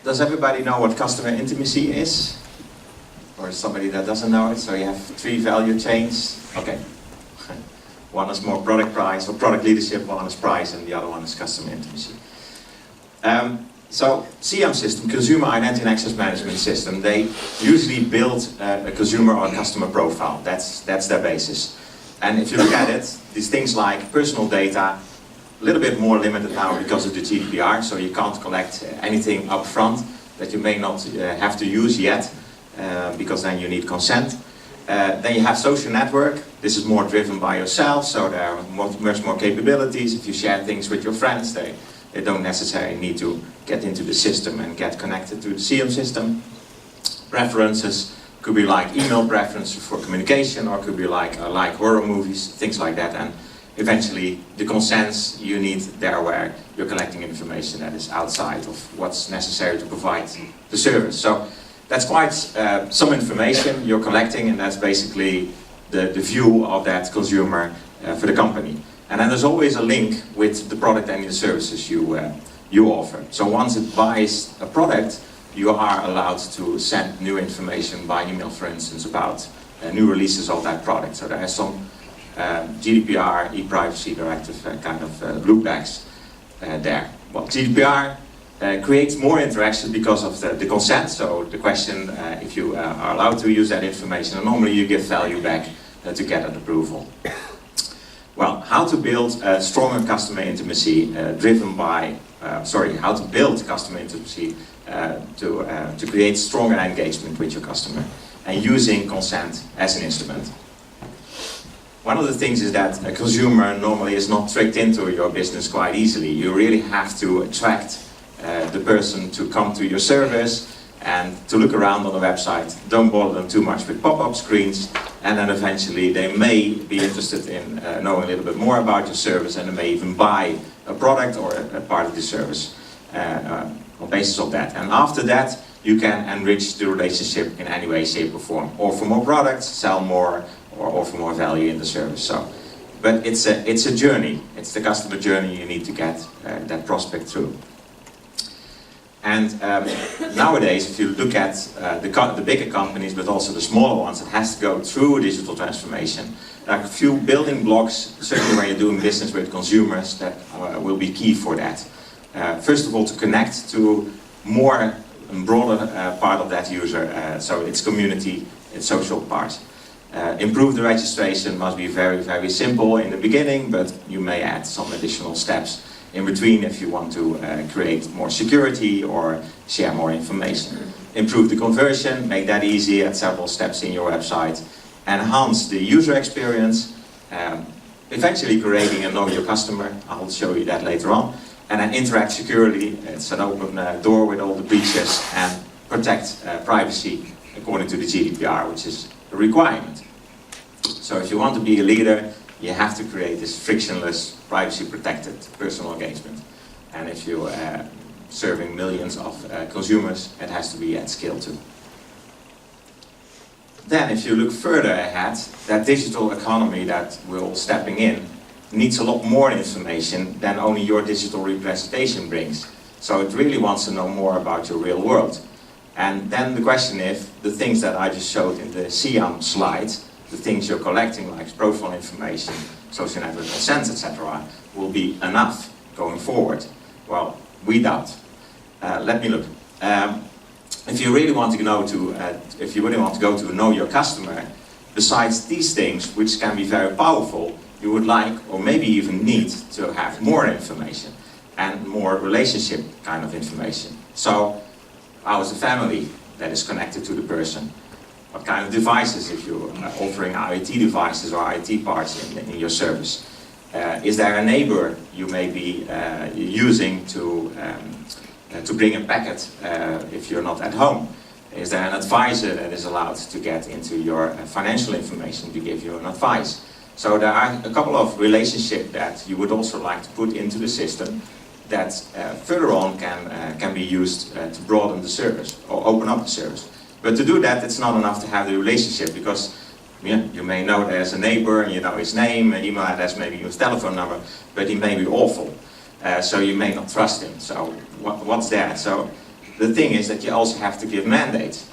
Does everybody know what customer intimacy is? Or somebody that doesn't know it? So you have 3 value chains. Okay. One is more product price or product leadership, one is price, and the other one is customer intimacy. So CM system, Consumer Identity and Access Management System, they usually build a consumer or a customer profile. That's their basis. And if you look at it, these things like personal data, a little bit more limited now because of the GDPR, so you can't collect anything up front that you may not have to use yet, because then you need consent. Then you have social network. This is more driven by yourself, so there are much more capabilities. If you share things with your friends, they don't necessarily need to get into the system and get connected to the CM system. Preferences could be like email preferences for communication, or could be like horror movies, things like that. And eventually, the consents you need there where you're collecting information that is outside of what's necessary to provide the service. So that's quite some information you're collecting, and that's basically the view of that consumer for the company. And then there's always a link with the product and the services you offer. So once it buys a product, you are allowed to send new information by email, for instance, about new releases of that product. So there are some GDPR, e-privacy directive kind of loopbacks there. Well, GDPR creates more interaction because of the consent. So the question if you are allowed to use that information, and normally you give value back to get an approval. Well, how to build a stronger customer intimacy driven by, how to build customer intimacy to create stronger engagement with your customer and using consent as an instrument. One of the things is that a consumer normally is not tricked into your business quite easily. You really have to attract the person to come to your service and to look around on the website. Don't bother them too much with pop-up screens, and then eventually they may be interested in knowing a little bit more about your service, and they may even buy a product or a part of the service on the basis of that. And after that, you can enrich the relationship in any way, shape or form. Offer more products, sell more, or offer more value in the service. So, but it's a journey. It's the customer journey you need to get that prospect through. And nowadays, if you look at the bigger companies, but also the smaller ones, it has to go through digital transformation. There are a few building blocks, certainly when you're doing business with consumers, that will be key for that. First of all, to connect to more and broader part of that user, so its community, its social part. Improve the registration must be very, very simple in the beginning, but you may add some additional steps in between if you want to create more security or share more information. Improve the conversion, make that easy at several steps in your website. Enhance the user experience, eventually creating a know your customer. I'll show you that later on. And then interact securely. It's an open door with all the breaches, and protect privacy according to the GDPR, which is a requirement. So if you want to be a leader, you have to create this frictionless, privacy-protected personal engagement. And if you're serving millions of consumers, it has to be at scale too. Then, if you look further ahead, that digital economy that we're all stepping in needs a lot more information than only your digital representation brings. So it really wants to know more about your real world. And then the question is, the things that I just showed in the CM slides, the things you're collecting, like profile information, social network consents, etc., will be enough going forward. Well, we doubt. Let me look. If you really want to go to know your customer, besides these things, which can be very powerful, you would like, or maybe even need, to have more information and more relationship kind of information. So, how is the family that is connected to the person? What kind of devices, if you're offering IoT devices or IT parts in your service? Is there a neighbor you may be using to bring a packet if you're not at home? Is there an advisor that is allowed to get into your financial information to give you an advice? So there are a couple of relationships that you would also like to put into the system that further on can be used to broaden the service or open up the service. But to do that, it's not enough to have the relationship, because you may know there's a neighbor and you know his name, email address, maybe his telephone number, but he may be awful. so you may not trust him. So what's that? So the thing is that you also have to give mandates.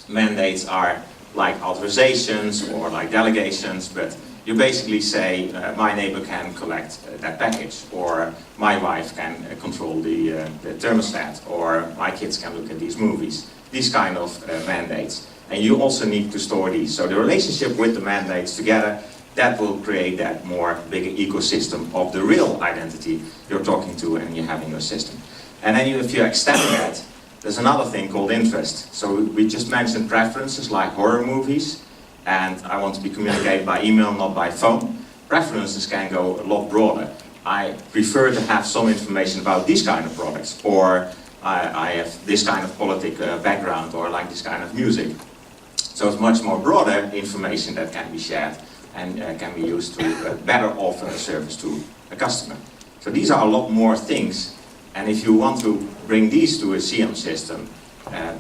Mandates are like authorizations or like delegations, but you basically say, my neighbor can collect that package, or my wife can control the thermostat, or my kids can look at these movies. These kind of mandates. And you also need to store these. So the relationship with the mandates together, that will create that more bigger ecosystem of the real identity you're talking to and you have in your system. And then if you extend that, there's another thing called interest. So we just mentioned preferences like horror movies, and I want to be communicated by email, not by phone. Preferences can go a lot broader. I prefer to have some information about these kind of products, or I have this kind of political background, or like this kind of music. So it's much more broader information that can be shared and can be used to better offer a service to a customer. So these are a lot more things, and if you want to bring these to a CM system,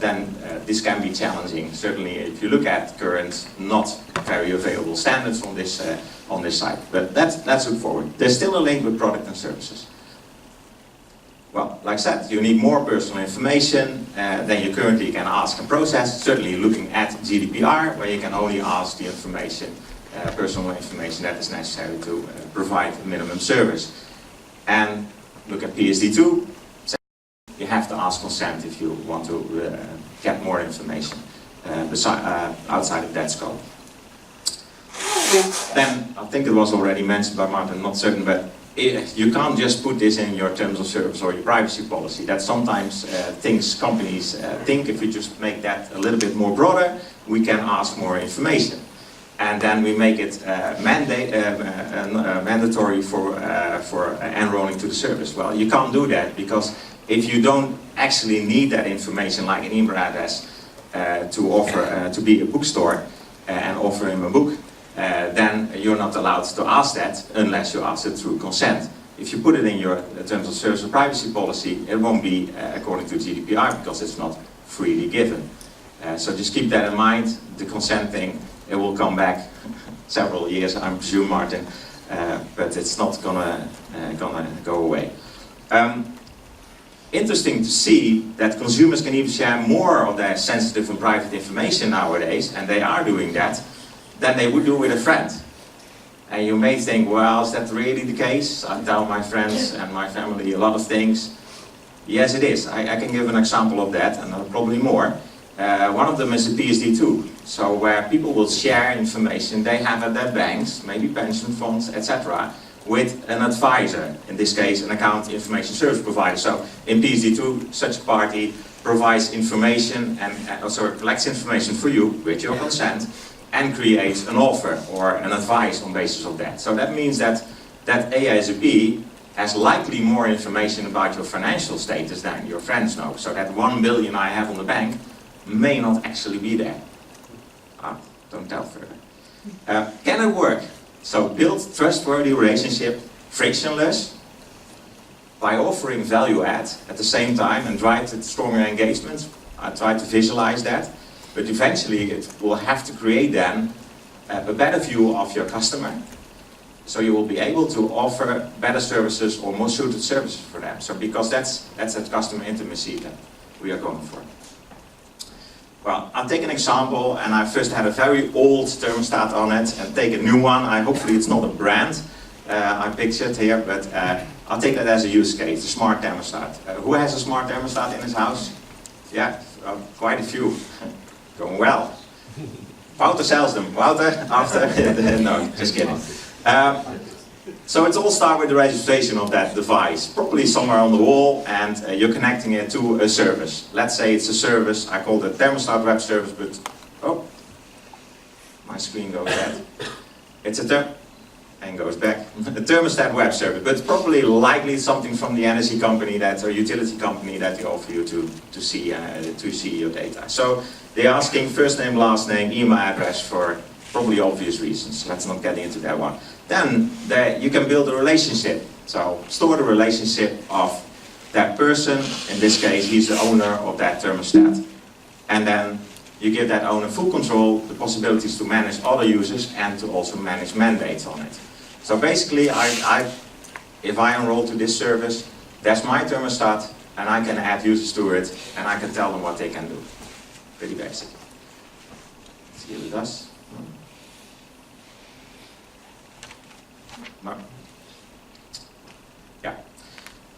then this can be challenging. Certainly if you look at current not very available standards on this side. But let's look forward. There's still a link with product and services. Well, like I said, you need more personal information than you currently can ask and process. Certainly looking at GDPR, where you can only ask the information, personal information that is necessary to provide a minimum service. And look at PSD2. You have to ask consent if you want to get more information outside of that scope. Then, I think it was already mentioned by Martin, I'm not certain, but you can't just put this in your terms of service or your privacy policy. That's sometimes things companies think if we just make that a little bit more broader, we can ask more information. And then we make it mandatory for enrolling to the service. Well, you can't do that, because if you don't actually need that information, like an email address, to offer to be a bookstore and offer him a book, then you're not allowed to ask that unless you ask it through consent. If you put it in your terms of service and privacy policy, it won't be according to GDPR, because it's not freely given. So just keep that in mind. The consent thing, it will come back several years, I presume, Martin, but it's not gonna go away. Interesting to see that consumers can even share more of their sensitive and private information nowadays, and they are doing that, than they would do with a friend. And you may think, well, is that really the case? I tell my friends and my family a lot of things. Yes, it is. I can give an example of that, and probably more. One of them is the PSD2. So where people will share information they have at their banks, maybe pension funds, etc., with an advisor, in this case an account information service provider. So in PSD2, such a party provides information and also collects information for you with your consent and creates an offer or an advice on basis of that. So that means that ASAP has likely more information about your financial status than your friends know. So that 1 billion I have on the bank may not actually be there. Don't tell further. Can it work? So build trustworthy relationship, frictionless, by offering value add at the same time and drive to stronger engagement. I try to visualize that, but eventually it will have to create then a better view of your customer. So you will be able to offer better services or more suited services for them. So because that's that customer intimacy that we are going for. Well, I'll take an example, and I first had a very old thermostat on it, and take a new one. Hopefully it's not a brand I pictured here, but I'll take that as a use case, a smart thermostat. Who has a smart thermostat in his house? Yeah, quite a few. Going well. Wouter sells them. Wouter, after? No, just kidding. So it all starts with the registration of that device, probably somewhere on the wall, and you're connecting it to a service. Let's say it's a service, I call it thermostat web service, but oh, my screen goes dead. It's a and goes back. A thermostat web service, but probably likely something from the energy company that, or utility company that they offer you to see your data. So they're asking first name, last name, email address for probably obvious reasons. Let's not get into that one. Then you can build a relationship. So store the relationship of that person. In this case, he's the owner of that thermostat. And then you give that owner full control, the possibilities to manage other users and to also manage mandates on it. So basically, I if I enroll to this service, that's my thermostat, and I can add users to it, and I can tell them what they can do. Pretty basic. Let's see if it does. No. Yeah.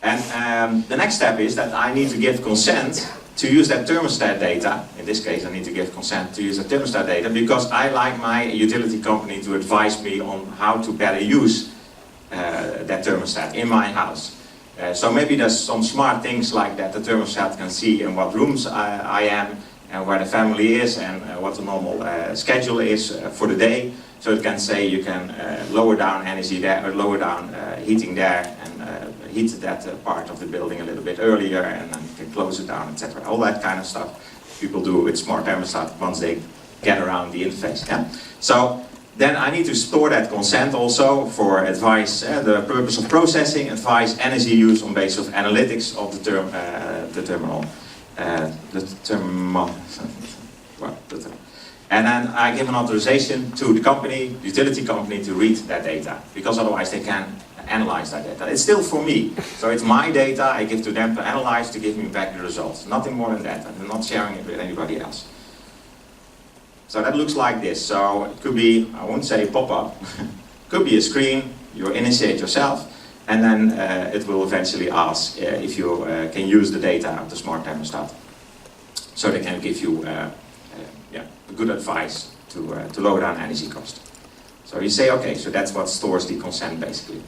And the next step is that I need to give consent to use that thermostat data. In this case, I need to give consent to use that thermostat data because I like my utility company to advise me on how to better use that thermostat in my house. So maybe there's some smart things like that the thermostat can see in what rooms I am and where the family is and what the normal schedule is for the day. So it can say you can lower down energy there, or lower down heating there, and heat that part of the building a little bit earlier, and then you can close it down, etc. All that kind of stuff people do with smart thermostat once they get around the interface. Yeah? So then I need to store that consent also for advice, the purpose of processing, advice, energy use on basis of analytics of the terminal. And then I give an authorization to the company, utility company, to read that data, because otherwise they can analyze that data. It's still for me, so it's my data I give to them to analyze, to give me back the results. Nothing more than that, and I'm not sharing it with anybody else. So that looks like this. So it could be, I won't say pop-up, could be a screen, you initiate yourself, and then it will eventually ask if you can use the data of the smart thermostat. So they can give you good advice to lower down energy cost. So you say, okay, so that's what stores the consent basically.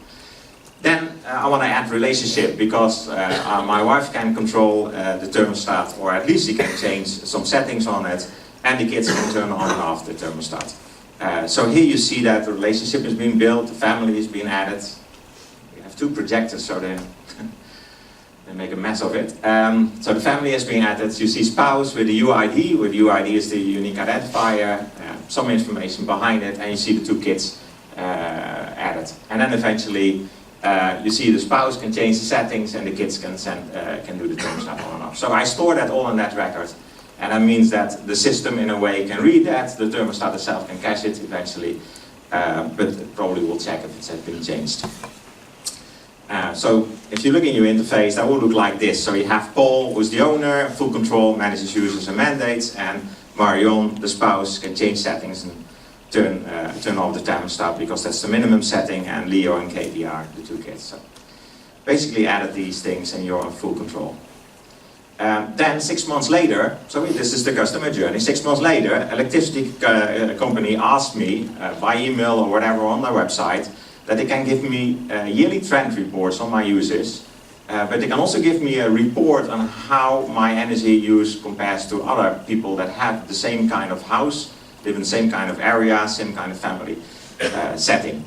Then I want to add relationship, because my wife can control the thermostat, or at least she can change some settings on it, and the kids can turn on and off the thermostat. So here you see that the relationship is being built, the family is being added. We have two projectors, so they make a mess of it. So the family is being added. You see spouse with the UID, where the UID is the unique identifier, some information behind it, and you see the two kids added. And then eventually you see the spouse can change the settings, and the kids can do the thermostat on and off. So I store that all in that record, and that means that the system in a way can read that, the thermostat itself can cache it eventually, but it probably will check if it has been changed. So if you look in your interface, that will look like this. So you have Paul, who's the owner, full control, manages users and mandates, and Marion, the spouse, can change settings and turn off the thermostat, because that's the minimum setting, and Leo and Katie are the two kids. So basically added these things and you're in full control. Then 6 months later, so this is the customer journey, 6 months later, electricity company asked me by email or whatever on their website that they can give me yearly trend reports on my users, but they can also give me a report on how my energy use compares to other people that have the same kind of house, live in the same kind of area, same kind of family setting.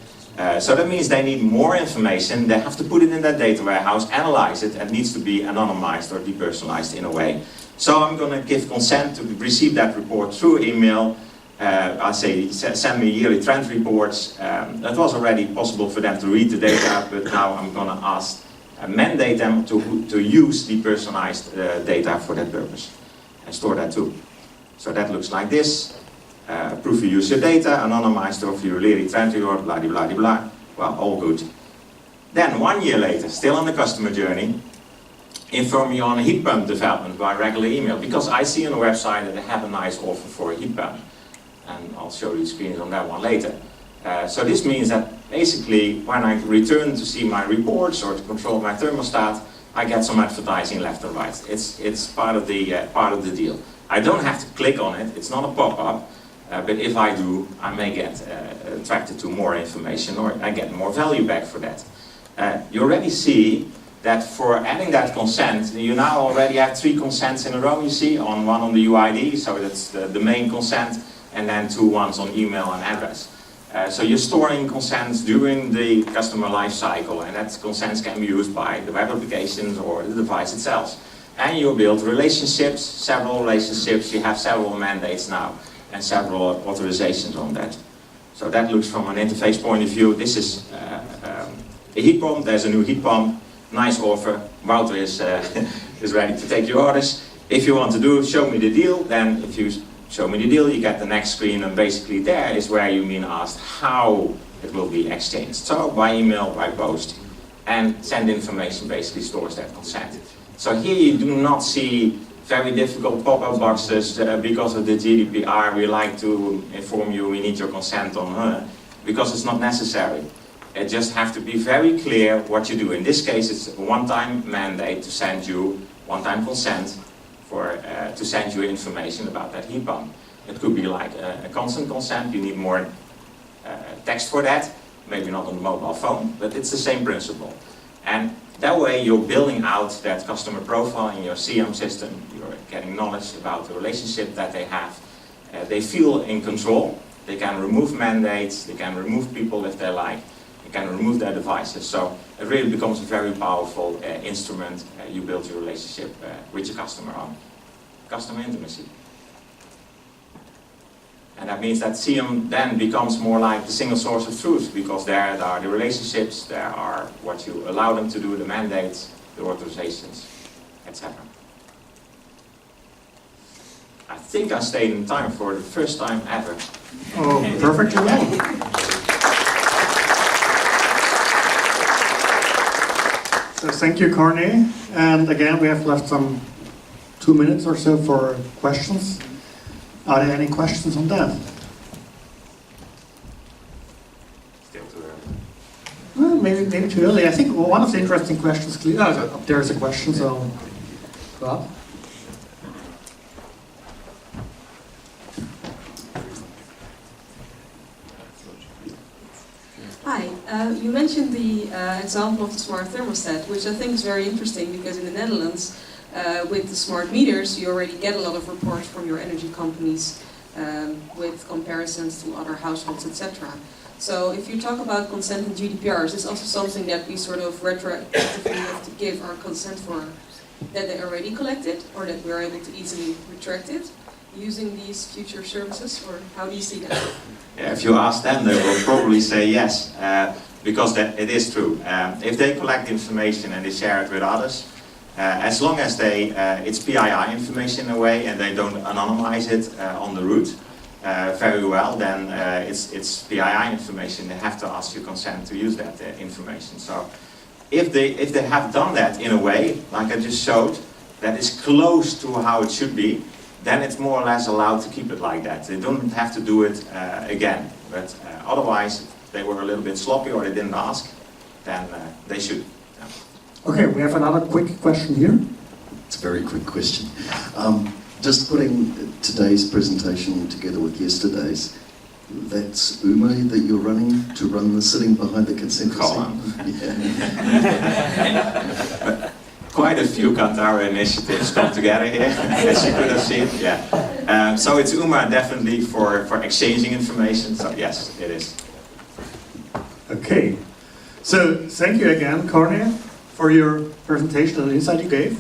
So that means they need more information, they have to put it in that data warehouse, analyze it, and it needs to be anonymized or depersonalized in a way. So I'm going to give consent to receive that report through email. I say send me yearly trend reports. That was already possible for them to read the data, but now I'm going to ask, mandate them to use depersonalized data for that purpose and store that too. So that looks like this. Proof you use your data, anonymized or for your yearly trend report, blah blah blah blah. Well, all good. Then 1 year later, still on the customer journey, inform me on a heat pump development by regular email, because I see on the website that they have a nice offer for a heat pump. And I'll show you screens on that one later. So this means that basically when I return to see my reports or to control my thermostat, I get some advertising left and right. It's part of the deal. I don't have to click on it, it's not a pop-up, but if I do, I may get attracted to more information, or I get more value back for that. You already see that for adding that consent, you now already have 3 consents in a row, you see, one on the UID, so that's the main consent, and then 2 ones on email and address. So you're storing consents during the customer life cycle, and that consents can be used by the web applications or the device itself. And you build relationships, several relationships, you have several mandates now, and several authorizations on that. So that looks from an interface point of view. This is a heat pump, there's a new heat pump, nice offer, Wouter is ready to take your orders. If you want to do, show me the deal, then if you show me the deal, you get the next screen, and basically there is where you've been asked how it will be exchanged. So by email, by post, and send information basically stores that consent. So here you do not see very difficult pop-up boxes because of the GDPR, we like to inform you we need your consent on, because it's not necessary. It just have to be very clear what you do. In this case, it's a one-time mandate to send you, one-time consent for, to send you information about that heat pump. It could be like a constant consent, you need more text for that, maybe not on the mobile phone, but it's the same principle. And that way you're building out that customer profile in your CM system, you're getting knowledge about the relationship that they have. They feel in control, they can remove mandates, they can remove people if they like, they can remove their devices. So it really becomes a very powerful instrument. You build your relationship with your customer on. Customer intimacy. And that means that CM then becomes more like the single source of truth, because there are the relationships, there are what you allow them to do, the mandates, the authorizations, etc. I think I stayed in time for the first time ever. Oh, perfectly well. So thank you, Corné. And again, we have left some 2 minutes or so for questions. Are there any questions on that? Still too early. Well, maybe too early. I think one of the interesting questions, up there is a question, so go up. Hi, you mentioned the example of the smart thermostat, which I think is very interesting because in the Netherlands, with the smart meters, you already get a lot of reports from your energy companies with comparisons to other households, etc. So if you talk about consent and GDPR, is this also something that we sort of retroactively have to give our consent for, that they already collected, or that we're able to easily retract it using these future services, or how do you see that? Yeah, if you ask them, they will probably say yes, because it is true. If they collect information and they share it with others, as long as it's PII information in a way and they don't anonymize it on the route very well, then it's PII information. They have to ask your consent to use that information. So if they have done that in a way, like I just showed, that is close to how it should be, then it's more or less allowed to keep it like that. They don't have to do it again. But otherwise, if they were a little bit sloppy or they didn't ask, then they should. Okay, we have another quick question here. It's a very quick question. Just putting today's presentation together with yesterday's, that's Ume that you're running to run the sitting behind the consent Column. Yeah. Quite a few Kantara initiatives come together here, as you could have seen. Yeah. So it's UMA definitely for exchanging information. So yes, it is. Okay. So thank you again, Corné, for your presentation and the insight you gave.